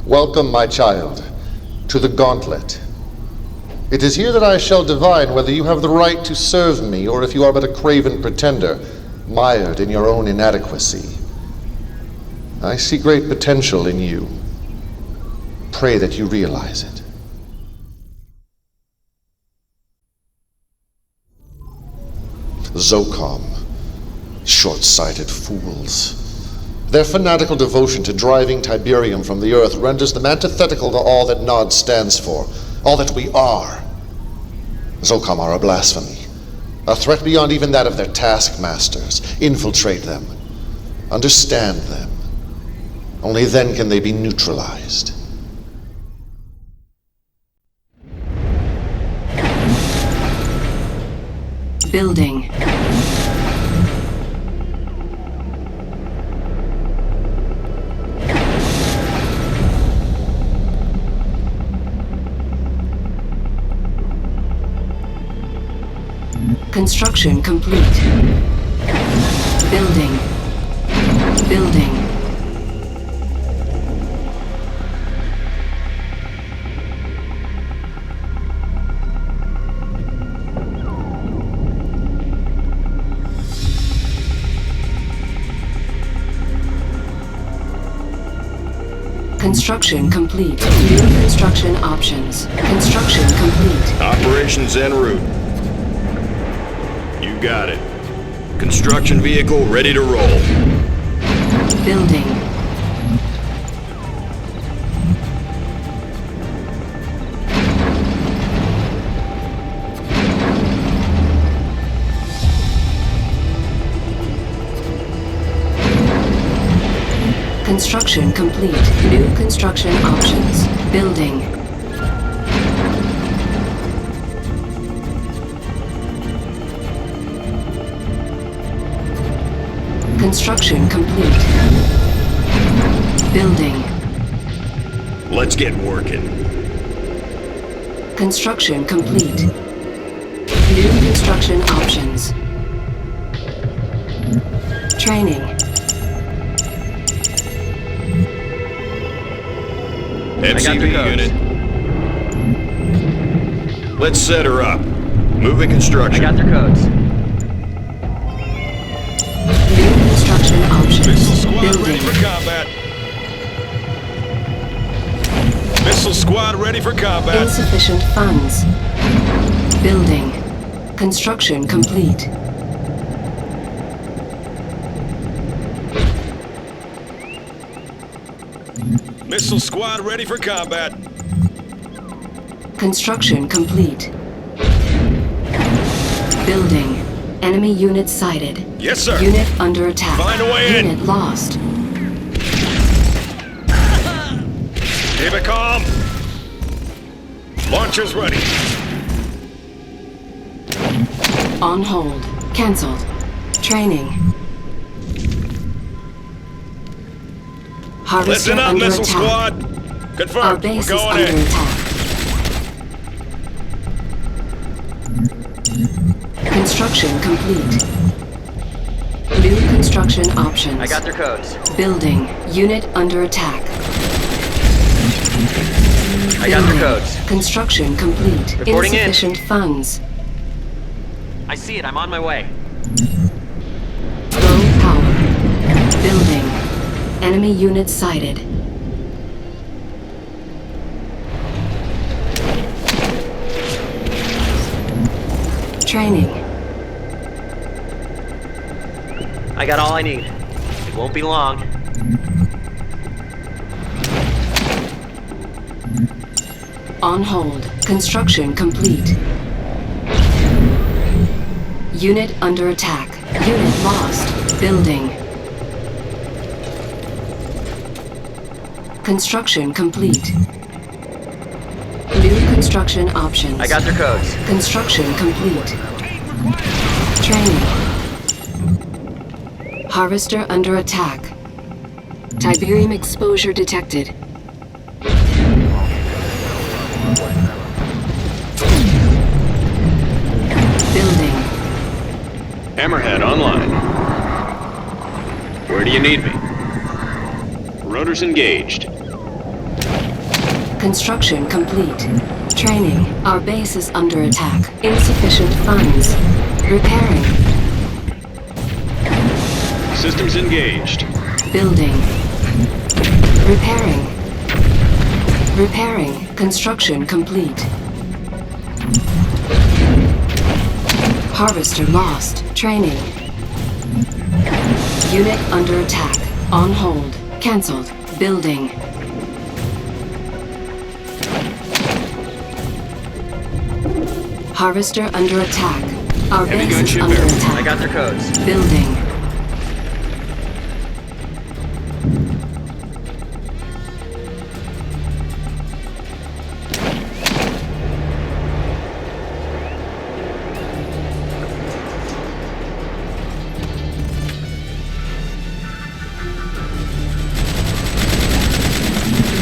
Welcome, my child, to the gauntlet. It is here that I shall divine whether you have the right to serve me, or if you are but a craven pretender, mired in your own inadequacy. I see great potential in you. Pray that you realize it. ZOCOM. Short-sighted fools. Their fanatical devotion to driving Tiberium from the Earth renders them antithetical to all that NOD stands for, all that we are. ZOCOM are a blasphemy, a threat beyond even that of their taskmasters. Infiltrate them. Understand them. Only then can they be neutralized. Building. Construction complete. Building. Building. Construction complete. New construction options. Construction complete. Operations en route. You got it. Construction vehicle ready to roll. Building. Construction complete. New construction options. Building. Construction complete. Building. Let's get working. Construction complete. New construction options. Training. MCV unit. Let's set her up. Moving construction. I got their codes. New construction options. Missile squad ready Building. for combat. Missile squad ready for combat. Insufficient funds. Building. Construction complete. Missile squad ready for combat. Construction complete. Building. Enemy unit sighted. Yes, sir. Unit under attack. Find a way in. Unit lost. Keep it calm. Launchers ready. On hold. Cancelled. Training. Harvester Listen up, under missile attack. squad. Our Confirmed. base We're is going under in. attack. Construction complete. New construction options. I got their codes. Building. Unit under attack. I got their Building. codes. Construction complete. Reporting in. Insufficient funds. I see it. I'm on my way. Low power. Building. Enemy unit sighted. Training. I got all I need. It won't be long. On hold. Construction complete. Unit under attack. Unit lost. Building. Construction complete. New construction options. I got their codes. Construction complete. Training. Harvester under attack. Tiberium exposure detected. Building. Hammerhead online. Where do you need me? Rotors engaged. Construction complete. Training. Our base is under attack. Insufficient funds. Repairing. Systems engaged. Building. Repairing. Repairing. Construction complete. Harvester lost. Training. Unit under attack. On hold. Cancelled. Building. Harvester under attack. Our Heavy base is gunship under airborne. attack. I got their codes. Building.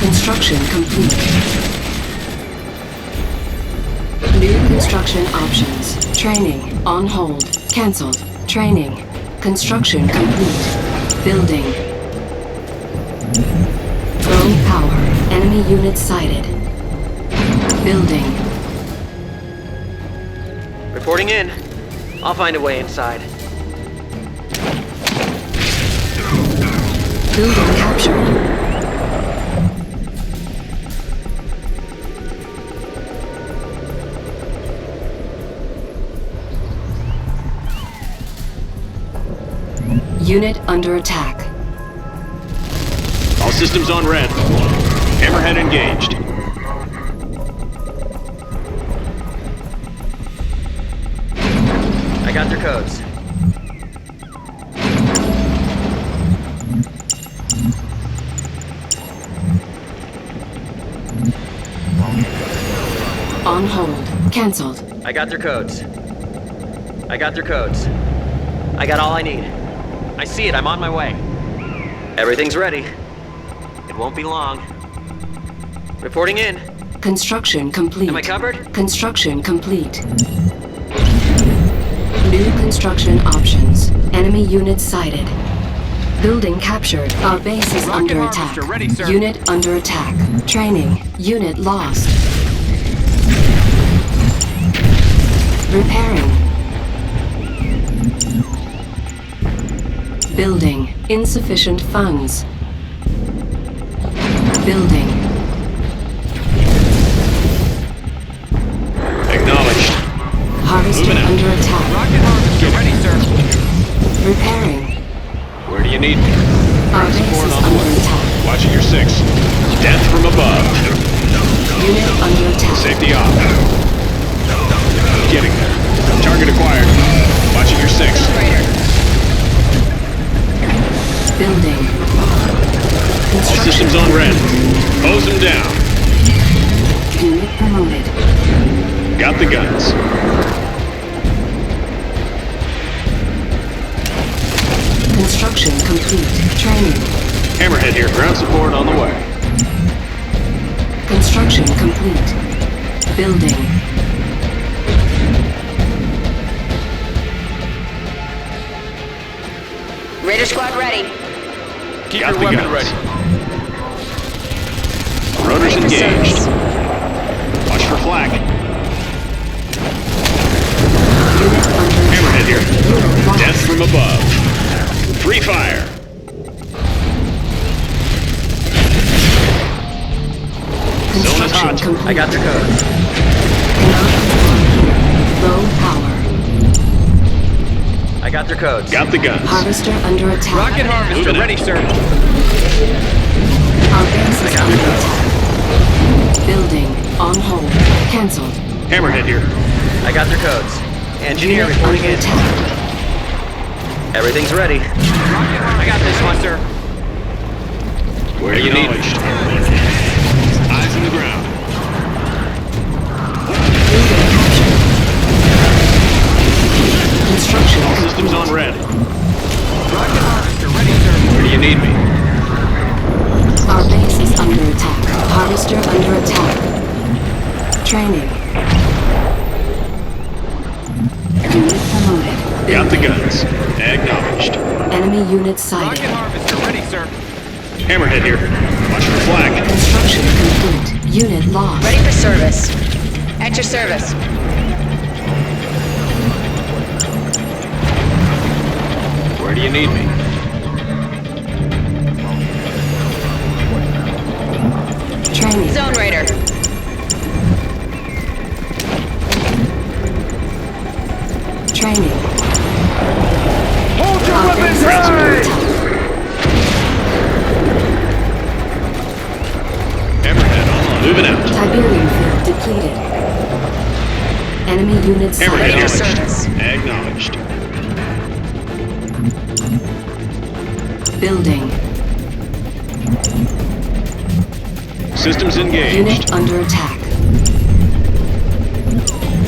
Construction complete. New construction options. Training. On hold. Cancelled. Training. Construction complete. Building. Low power. Enemy unit sighted. Building. Reporting in. I'll find a way inside. Building captured. Unit under attack. All systems on red. Hammerhead engaged. I got their codes. On hold. Cancelled. I got their codes. I got their codes. I got all I need. I see it. I'm on my way. Everything's ready. It won't be long. Reporting in. Construction complete. Am I covered? Construction complete. New construction options. Enemy unit sighted. Building captured. Our base is Rocket under harvester attack. ready, sir. Unit under attack. Training. Unit lost. Repairing. Building. Insufficient funds. Building. Acknowledged. Harvester Moving out. under attack. Rocket harvester ready, sir. Repairing. Where do you need me? Our base Support is on the under way. attack. Watching your 6. Death from above. Unit under attack. Safety off. Getting there. Target acquired. Watching your 6. Building. All Construction. systems on red. Hose them down. Unit promoted. Got the guns. Construction complete. Training. Hammerhead here. Ground support on the way. Construction complete. Building. Raider squad ready. Keep Got your the weapon guns. ready. Rotors Ready for engaged. service. Watch for flak. Unit under Hammerhead attack. here. Unit lost. Death from above. Free fire. Zone is hot. Construction complete. I got their codes. Cannot perform here. Low power. I got their codes. Got the guns. Harvester under attack. Rocket harvester Moving ready, out. sir. Our base is under attack. Building. On hold. Cancelled. Hammerhead here. I got their codes. Engineer Unit reporting under in. attack. Everything's ready. I got this one, sir. Where do you need me? Eyes on the ground. Building captured. Construction All complete. systems on red. Rocket harvester ready, sir. Where do you need me? Our base is under attack. Harvester under attack. Training. Unit promoted. Got the Building. guns. Acknowledged. Enemy unit Rocket sighted. harvester ready, sir. Hammerhead here. Watch for flak. Construction complete. Unit lost. Ready for service. At your service. Where do you need me? Training. Zone Raider. Training. Hold your weapons high! Hammerhead online. Moving out. Tiberium field depleted. Enemy units Hammerhead Ready for sighted. service. Acknowledged. Building. Systems engaged. Unit under attack.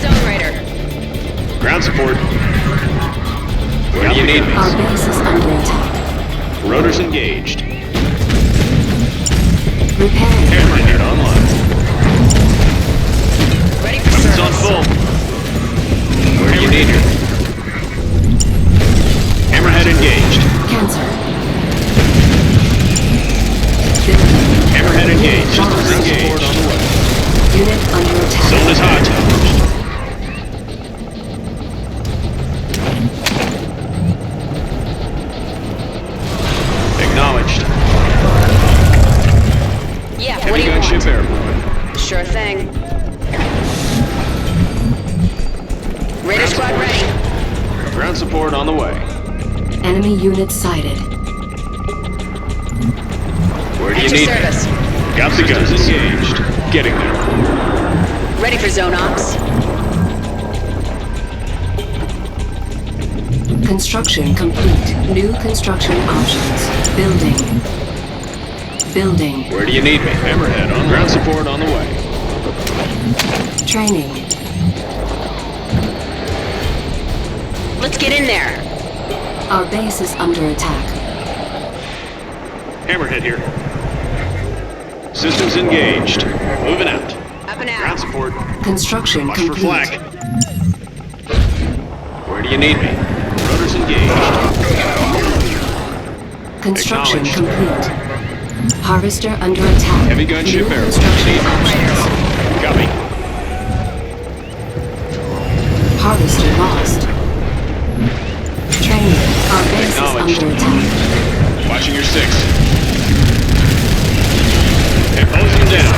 Zone Raider. Ground support. Where do you need me? Our base is under attack. Rotors engaged. Repairing. Hammerhead online. Ready for Weapons service. on full. Where do you need me? Hammerhead engaged. Cancel. Building. Hammerhead engaged. Lost. Ground support on the way. Unit under attack. Zone is hot. Acknowledged. Yeah, what Heavy do you gunship want? airborne. Sure thing. Raider squad ready. Ground support on the way. Enemy units sighted. Where do you At your need me? service. Got the guns engaged. Getting there. Ready for zone ops. Construction complete. New construction options. Building. Building. Where do you need me? Hammerhead on ground support on the way. Training. Let's get in there. Our base is under attack. Hammerhead here. Systems engaged. Moving out. Up and Ground out. support. Construction Watch for complete. flak. Where do you need me? Rotors engaged. Construction Acknowledged. complete. Harvester under attack. Heavy gunship New airborne. construction options. Copy. Harvester lost. Training. Our base is Acknowledged. under attack. Watching your six. And hose them down.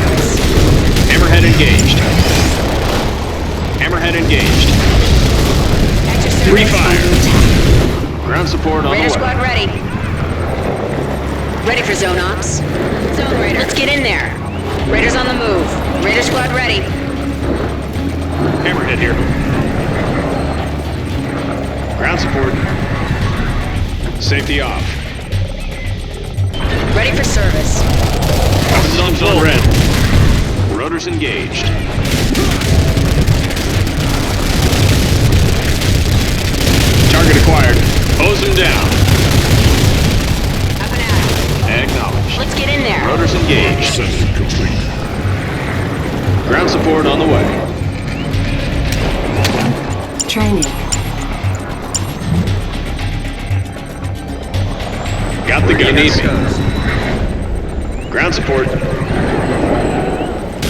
Hammerhead engaged. Hammerhead engaged. At your Free service. fire. Under attack. Ground support on Raider the squad way. ready. Ready for zone ops. Zone Raider. Let's get in there. Raiders on the move. Raider squad ready. Hammerhead here. Ground support. Safety off. Ready for service. Weapons on full red. Rotors engaged. Target acquired. Hose them down. Up and out. Acknowledged. Let's get in there. Rotors engaged. Assessment complete. Ground support on the way. Training. Got the gun. Need me. Ground support.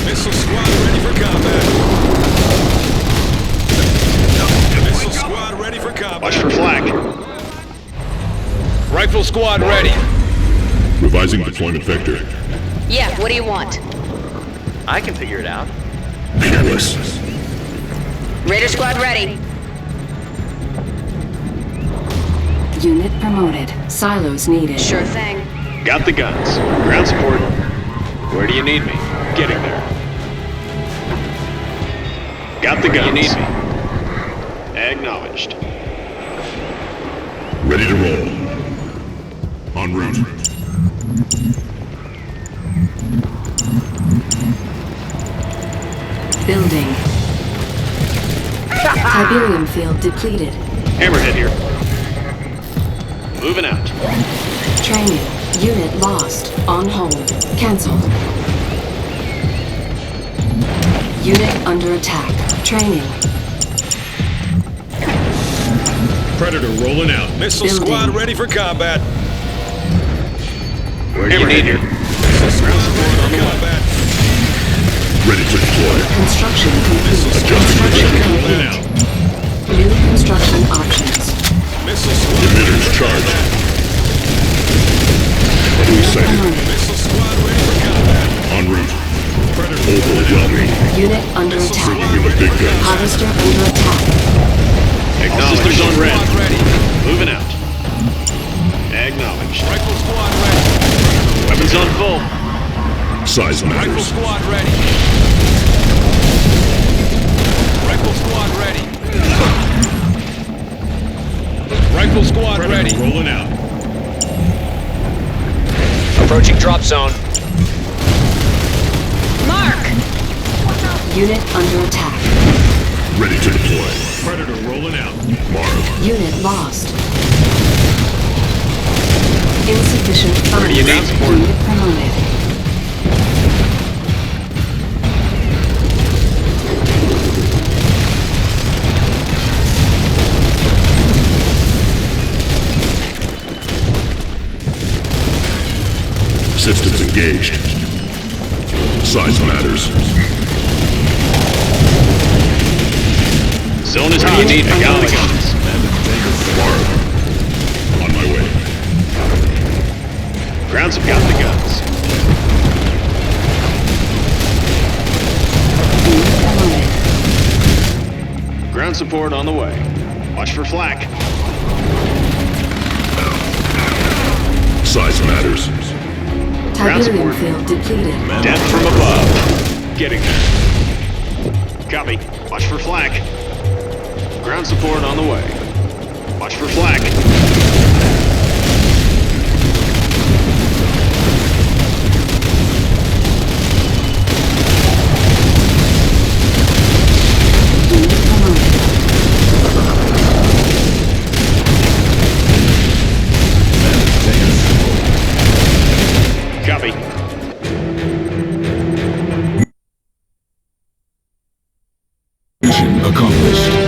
Missile squad ready for combat. Missile squad ready for combat. Watch for flak. Rifle squad ready. Revising deployment vector. Yeah, what do you want? I can figure it out. Careless. Raider squad ready. Unit promoted. Silos needed. Sure thing. Got the guns. Ground support. Where do you need me? Getting there. Got the guns. You need me. Acknowledged. Ready to roll. En route. Building. Tiberium field depleted. Hammerhead here. Moving out. Training. Unit lost. On hold. Cancelled. Unit under attack. Training. Predator rolling out. Missile Building. squad ready for combat. Where do you need me? Missile squad ready for combat. Ready to deploy. Construction complete. Adjusting Construction position. complete. New construction options. Missile squad. Emitters charged. Enemy sighted. Missile squad ready for combat. En route. Overwhelming. Unit under attack. Bringing in the big guns. Harvester under attack. Systems on red. Squad ready. Moving out. Acknowledged. Rifle squad ready. Weapons on full. Size Rifle matters. squad ready. Rifle squad ready. Rifle squad ready. Rolling out. Approaching drop zone. Mark! Unit under attack. Ready to deploy. Predator rolling out. Mark. Unit lost. Insufficient funds. do you need support? Unit promoted. Systems engaged. Size matters. Zone is hot. Acknowledged. Mark. On my way. Ground support. Got the guns. Unit promoted. Ground support on the way. Watch for flak. Size matters. Ground Tiberium support. field depleted. Death from above. Getting there. Copy. Watch for flak. Ground support on the way. Watch for flak. Unit promoted. Copy. Mission accomplished.